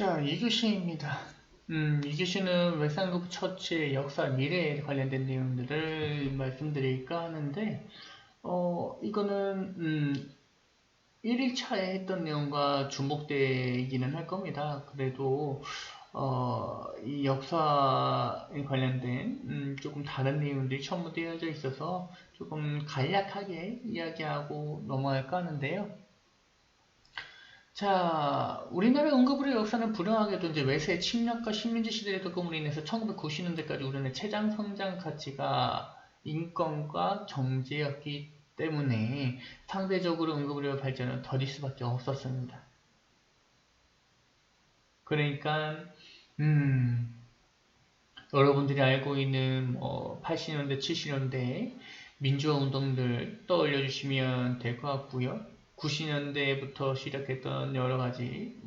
자, 2교시입니다. 2교시는 웨스턴급 처치의 역사, 미래에 관련된 내용들을 말씀드릴까 하는데, 이거는, 1일차에 했던 내용과 중복되기는 할 겁니다. 그래도, 이 역사에 관련된, 조금 다른 내용들이 첨부되어져 있어서 조금 간략하게 이야기하고 넘어갈까 하는데요. 자, 우리나라 응급의료 역사는 불행하게도 이제 외세 침략과 식민지 시대의 덕분으로 인해서 1990년대까지 우리는 최장 성장 가치가 인권과 경제였기 때문에 상대적으로 응급의료 발전은 더딜 수밖에 없었습니다. 그러니까 여러분들이 알고 있는 80년대, 70년대 민주화 운동들 떠올려 주시면 될 것 같고요. 90년대부터 시작했던 여러 가지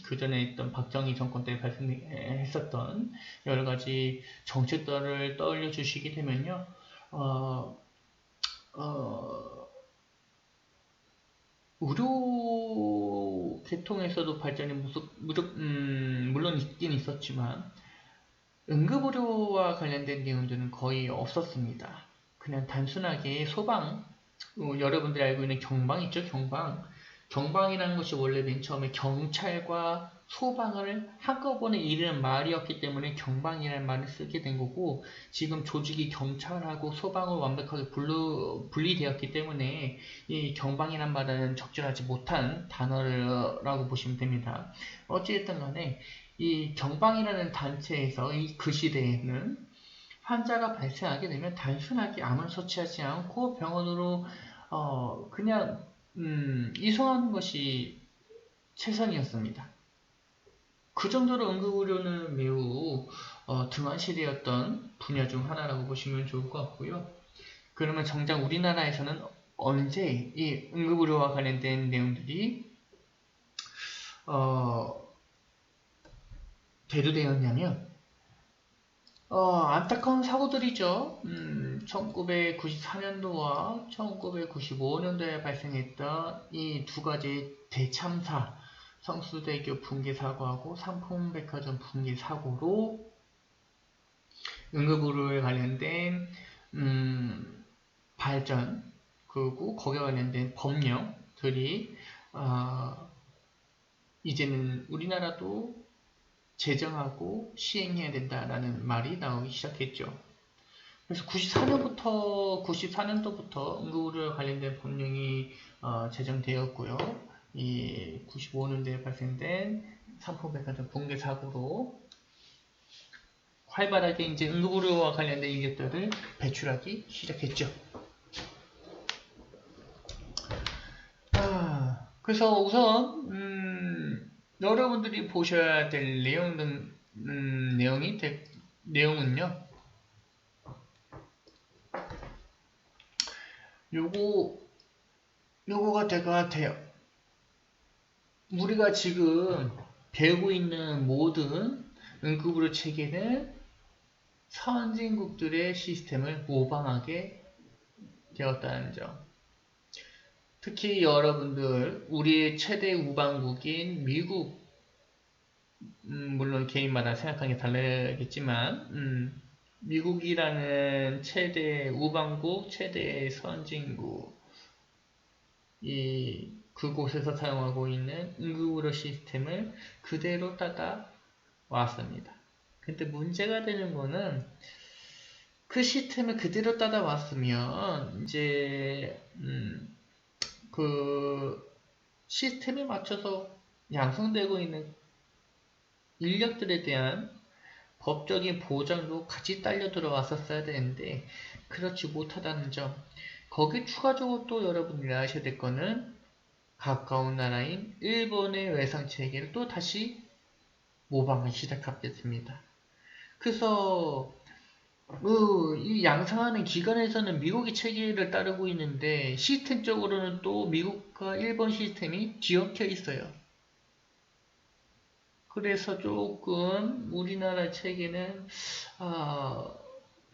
그 전에 있던 박정희 정권 때 발생했었던 여러 가지 정책들을 떠올려 주시게 되면요. 의료 계통에서도 발전이 물론 있긴 있었지만 응급의료와 관련된 내용들은 거의 없었습니다. 그냥 단순하게 소방, 여러분들이 알고 있는 경방 있죠? 경방. 경방이라는 것이 원래 맨 처음에 경찰과 소방을 한꺼번에 이르는 말이었기 때문에 경방이라는 말을 쓰게 된 거고, 지금 조직이 경찰하고 소방으로 완벽하게 분리되었기 때문에 이 경방이란 말은 적절하지 못한 단어라고 보시면 됩니다. 어찌됐든 간에 이 경방이라는 단체에서 그 시대에는 환자가 발생하게 되면 단순하게 암을 처치하지 않고 병원으로 그냥 이송하는 것이 최선이었습니다. 그 정도로 응급의료는 매우 등한시되었던 분야 중 하나라고 보시면 좋을 것 같고요. 그러면 정작 우리나라에서는 언제 이 응급의료와 관련된 내용들이 대두되었냐면 안타까운 사고들이죠. 1994년도와 1995년도에 발생했던 이 두 가지 대참사, 성수대교 붕괴 사고하고 삼풍백화점 붕괴 사고로 응급의료에 관련된 발전, 그리고 거기에 관련된 법령들이 이제는 우리나라도 제정하고 시행해야 된다라는 말이 나오기 시작했죠. 그래서 94년도부터 응급의료에 관련된 법령이 제정되었고요. 이 95년도에 발생된 삼풍백화점 붕괴 사고로 활발하게 이제 응급의료와 관련된 인력들을 배출하기 시작했죠. 그래서 우선 여러분들이 보셔야 될 내용은요. 요거가 될 것 같아요. 우리가 지금 배우고 있는 모든 응급의료 체계는 선진국들의 시스템을 모방하게 되었다는 점. 특히 여러분들, 우리의 최대 우방국인 미국, 물론 개인마다 생각하는 게 다르겠지만, 미국이라는 최대 우방국, 최대 선진국, 그곳에서 사용하고 있는 응급의료 시스템을 그대로 따라왔습니다. 근데 문제가 되는 거는 그 시스템을 그대로 따라왔으면 이제 그 시스템에 맞춰서 양성되고 있는 인력들에 대한 법적인 보장도 같이 딸려 들어왔었어야 되는데 그렇지 못하다는 점. 거기에 추가적으로 또 여러분들이 아셔야 될 거는 가까운 나라인 일본의 외상체계를 또 다시 모방하기 시작하게 됩니다. 그래서 이 양상하는 기관에서는 미국의 체계를 따르고 있는데 시스템적으로는 또 미국과 일본 시스템이 뒤엉켜 있어요. 그래서 조금 우리나라 체계는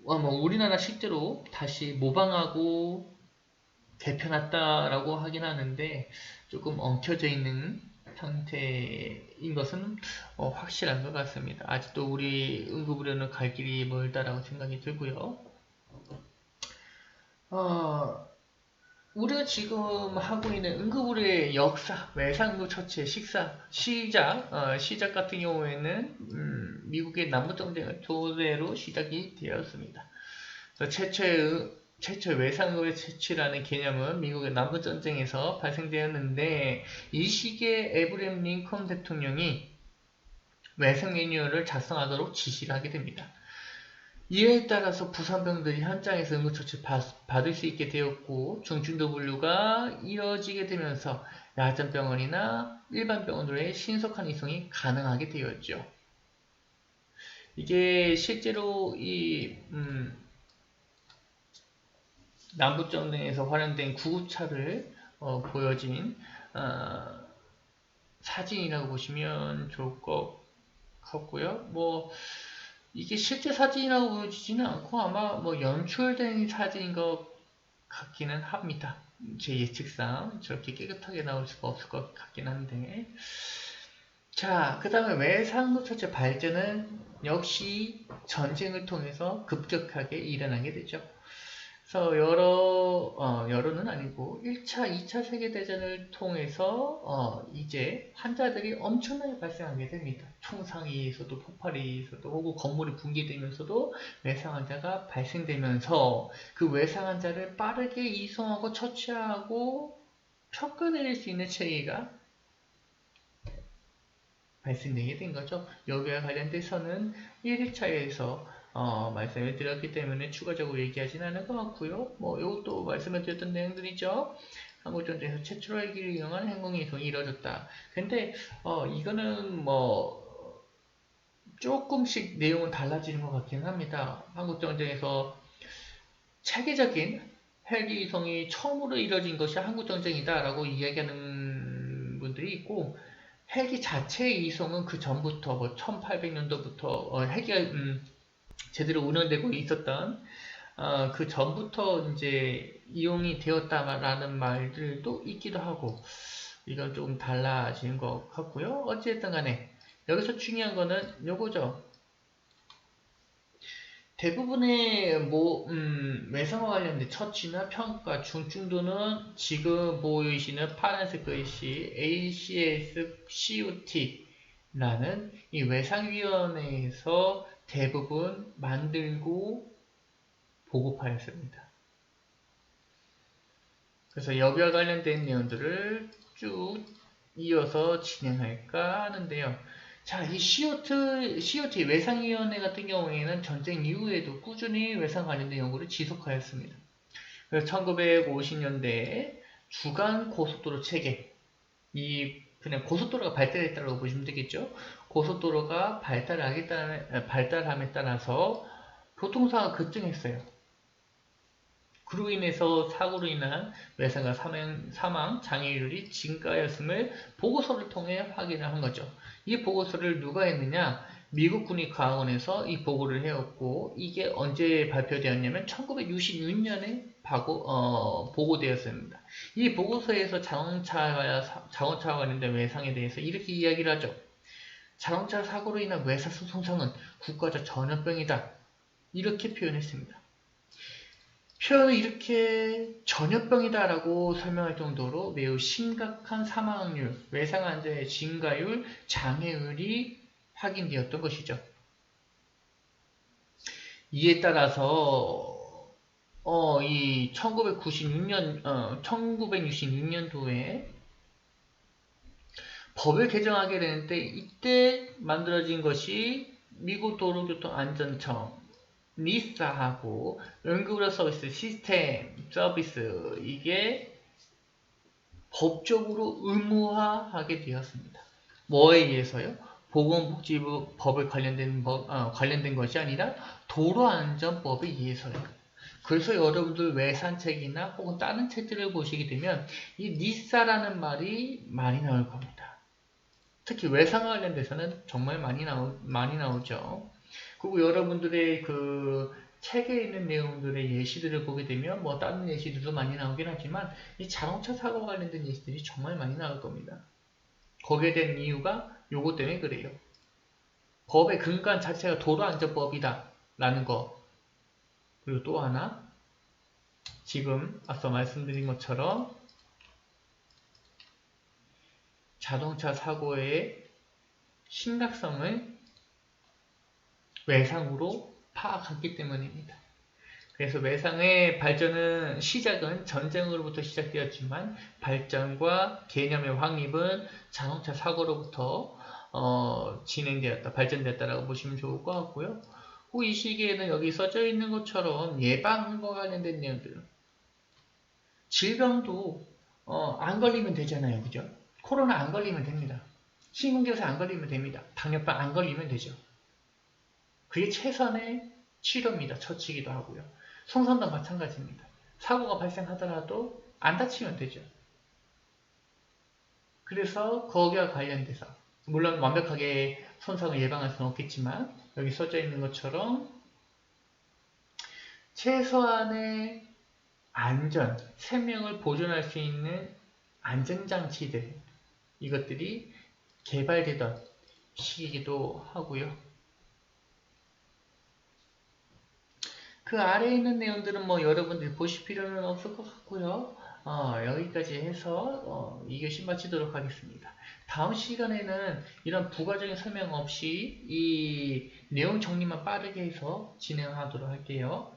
우리나라 식대로 다시 모방하고 개편했다라고 하긴 하는데 조금 엉켜져 있는 상태인 것은 확실한 것 같습니다. 아직도 우리 응급의료는 갈 길이 멀다라고 생각이 들고요. 우리가 지금 하고 있는 응급의료의 역사, 외상후 처치, 시작 같은 경우에는 미국의 남북전쟁을 토대로 시작이 되었습니다. 최초의 외상후의 처치라는 개념은 미국의 남북전쟁에서 발생되었는데 이 시기에 에브리엄 링컨 대통령이 외상 매뉴얼을 작성하도록 지시를 하게 됩니다. 이에 따라서 부상병들이 현장에서 응급처치를 받을 수 있게 되었고 중증도 분류가 이뤄지게 되면서 야전병원이나 일반 병원들의 신속한 이송이 가능하게 되었죠. 이게 실제로 이 남북전쟁에서 활용된 구급차를 보여진 사진이라고 보시면 좋을 것 같고요. 이게 실제 사진이라고 보여지지는 않고 아마 연출된 사진인 것 같기는 합니다. 제 예측상 저렇게 깨끗하게 나올 수가 없을 것 같긴 한데. 자, 그 다음에 외상후 처치 발전은 역시 전쟁을 통해서 급격하게 일어나게 되죠. 그래서 여러는 아니고 1차, 2차 세계대전을 통해서 이제 환자들이 엄청나게 발생하게 됩니다. 총상이 있어도 폭발이 있어도 혹은 건물이 붕괴되면서도 외상 환자가 발생되면서 그 외상 환자를 빠르게 이송하고 처치하고 평가내릴 수 있는 체계가 발생되게 된 거죠. 여기와 관련돼서는 1일차에서 말씀을 드렸기 때문에 추가적으로 얘기하지는 않을 것 같고요. 이것도 말씀을 드렸던 내용들이죠. 한국전쟁에서 최초로 헬기를 이용한 항공 이송이 이루어졌다. 근데 이거는 조금씩 내용은 달라지는 것 같긴 합니다. 한국전쟁에서 체계적인 헬기 이송이 처음으로 이루어진 것이 한국전쟁이다 라고 이야기하는 분들이 있고 헬기 자체의 이송은 그 전부터 1800년도부터 헬기가 제대로 운영되고 있었던 그 전부터 이제 이용이 되었다라는 말들도 있기도 하고 이건 조금 달라진 것 같고요. 어쨌든 간에 여기서 중요한 거는 요거죠. 대부분의 외상과 관련된 처치나 평가, 중증도는 지금 보이시는 파란색 글씨 ACS-COT라는 이 외상위원회에서 대부분 만들고 보급하였습니다. 그래서 여기와 관련된 내용들을 쭉 이어서 진행할까 하는데요. 자, 이 COT 외상위원회 같은 경우에는 전쟁 이후에도 꾸준히 외상 관련된 연구를 지속하였습니다. 그래서 1950년대에 주간 고속도로 체계, 그냥 고속도로가 발달했다고 보시면 되겠죠. 고속도로가 발달함에 따라서 교통사고가 급증했어요. 그로 인해서 사고로 인한 외상과 사망, 장애율이 증가하였음을 보고서를 통해 확인을 한 거죠. 이 보고서를 누가 했느냐? 미국 군의과학원에서 이 보고를 해왔고 이게 언제 발표되었냐면 1966년에 보고되었습니다. 이 보고서에서 자동차와 관련된 외상에 대해서 이렇게 이야기를 하죠. 자동차 사고로 인한 외상 손상은 국가적 전염병이다. 이렇게 표현했습니다. 표현을 이렇게 전염병이다 라고 설명할 정도로 매우 심각한 사망률, 외상 환자의 증가율, 장애율이 확인되었던 것이죠. 이에 따라서 이 1966년도에 법을 개정하게 되는데 이때 만들어진 것이 미국 도로교통안전청 니스하고 응급의료 서비스 시스템 서비스 이게 법적으로 의무화하게 되었습니다. 뭐에 의해서요? 보건복지부 법에 관련된 것이 아니라 도로안전법에 의해서요. 그래서 여러분들 외산책이나 혹은 다른 책들을 보시게 되면 이 니사라는 말이 많이 나올 겁니다. 특히 외상과 관련돼서는 정말 많이 나오죠. 그리고 여러분들의 그 책에 있는 내용들의 예시들을 보게 되면 다른 예시들도 많이 나오긴 하지만 이 자동차 사고와 관련된 예시들이 정말 많이 나올 겁니다. 거기에 대한 이유가 요거 때문에 그래요. 법의 근간 자체가 도로안전법이다 라는 거. 그리고 또 하나, 지금 앞서 말씀드린 것처럼 자동차 사고의 심각성을 외상으로 파악했기 때문입니다. 그래서 외상의 발전은 시작은 전쟁으로부터 시작되었지만 발전과 개념의 확립은 자동차 사고로부터 진행되었다, 발전되었다라고 보시면 좋을 것 같고요. 후 이 시기에는 여기 써져 있는 것처럼 예방과 관련된 내용들, 질병도 안 걸리면 되잖아요, 그죠? 코로나 안 걸리면 됩니다. 신근경색 안 걸리면 됩니다. 당뇨병 안 걸리면 되죠. 그게 최선의 치료입니다. 처치기도 하고요. 송선도 마찬가지입니다. 사고가 발생하더라도 안 다치면 되죠. 그래서 거기와 관련돼서 물론 완벽하게 손상을 예방할 수는 없겠지만 여기 써져 있는 것처럼 최소한의 안전, 생명을 보존할 수 있는 안전장치들, 이것들이 개발되던 시기이기도 하고요. 그 아래에 있는 내용들은 뭐 여러분들이 보실 필요는 없을 것 같고요. 여기까지 해서 2교시 마치도록 하겠습니다. 다음 시간에는 이런 부가적인 설명 없이 이 내용 정리만 빠르게 해서 진행하도록 할게요.